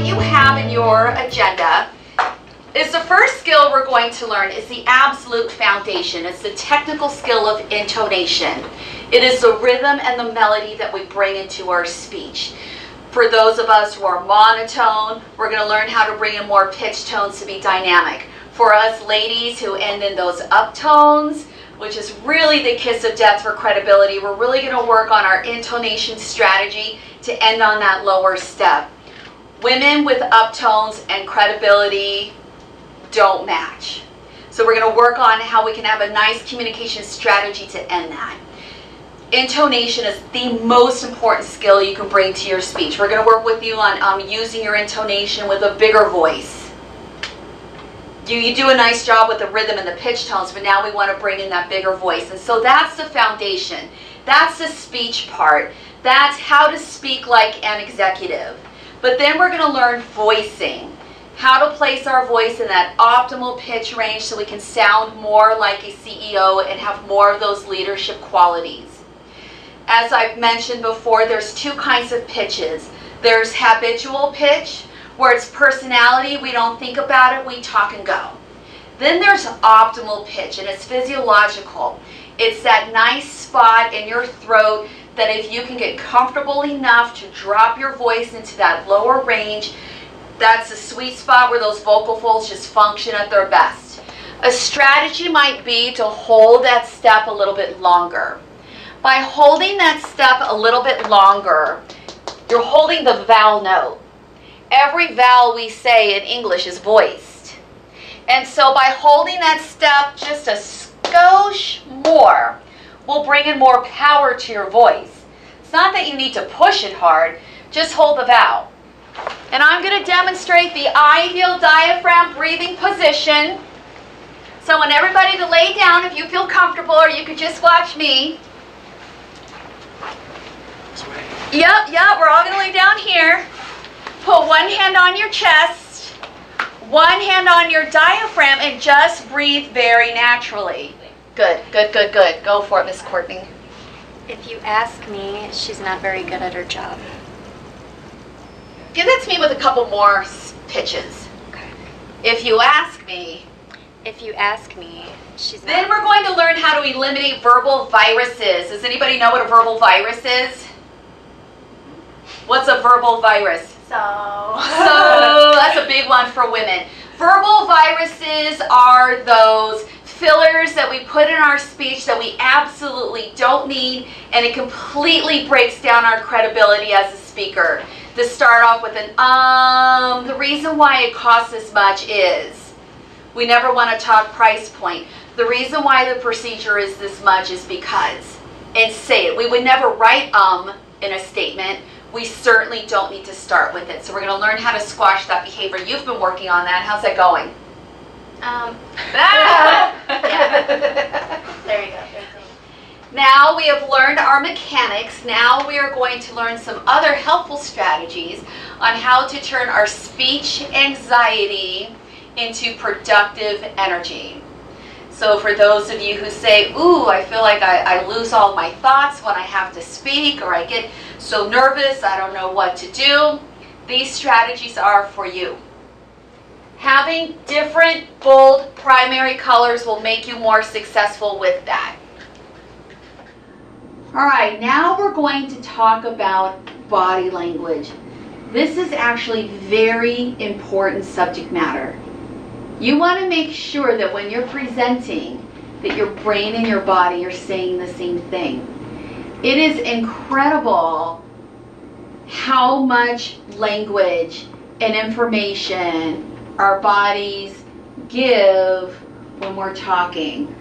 what you have in your agenda is the first skill we're going to learn is the absolute foundation. It's the technical skill of intonation. It is the rhythm and the melody that we bring into our speech. For those of us who are monotone, we're going to learn how to bring in more pitch tones to be dynamic. For us ladies who end in those uptones, which is really the kiss of death for credibility, we're really going to work on our intonation strategy to end on that lower step. Women with uptones and credibility don't match. So we're going to work on how we can have a nice communication strategy to end that. Intonation is the most important skill you can bring to your speech. We're going to work with you on using your intonation with a bigger voice. You do a nice job with the rhythm and the pitch tones, but now we want to bring in that bigger voice. And so that's the foundation. That's the speech part. That's how to speak like an executive. But then we're going to learn voicing. How to place our voice in that optimal pitch range so we can sound more like a CEO and have more of those leadership qualities. As I've mentioned before, there's two kinds of pitches. There's habitual pitch, where it's personality, we don't think about it, we talk and go. Then there's optimal pitch, and it's physiological. It's that nice spot in your throat that if you can get comfortable enough to drop your voice into that lower range, that's the sweet spot where those vocal folds just function at their best. A strategy might be to hold that step a little bit longer. By holding that step a little bit longer, you're holding the vowel note. Every vowel we say in English is voiced. And so by holding that step just a skosh more, will bring in more power to your voice. It's not that you need to push it hard, just hold the vowel. And I'm going to demonstrate the ideal diaphragm breathing position. So I want everybody to lay down if you feel comfortable, or you could just watch me. Yep, we're all going to lay down here. Put one hand on your chest, one hand on your diaphragm, and just breathe very naturally. Good. Go for it, Miss Courtney. If you ask me, she's not very good at her job. Give that to me with a couple more pitches. Okay. If you ask me. If you ask me, she's not. Then we're going to learn how to eliminate verbal viruses. Does anybody know what a verbal virus is? What's a verbal virus? So that's a big one for women. Verbal viruses are those fillers that we put in our speech that we absolutely don't need, and it completely breaks down our credibility as a speaker. To start off with an the reason why it costs this much is, we never want to talk price point. The reason why the procedure is this much is because, and say it. We would never write in a statement. We certainly don't need to start with it. So we're going to learn how to squash that behavior. You've been working on that. How's that going? Yeah. There you go. Now we have learned our mechanics. Now we are going to learn some other helpful strategies on how to turn our speech anxiety into productive energy. So for those of you who say, ooh, I feel like I lose all my thoughts when I have to speak, or I get so nervous, I don't know what to do, these strategies are for you. Having different bold primary colors will make you more successful with that. All right, now we're going to talk about body language. This is actually very important subject matter. You want to make sure that when you're presenting, that your brain and your body are saying the same thing. It is incredible how much language and information our bodies give when we're talking.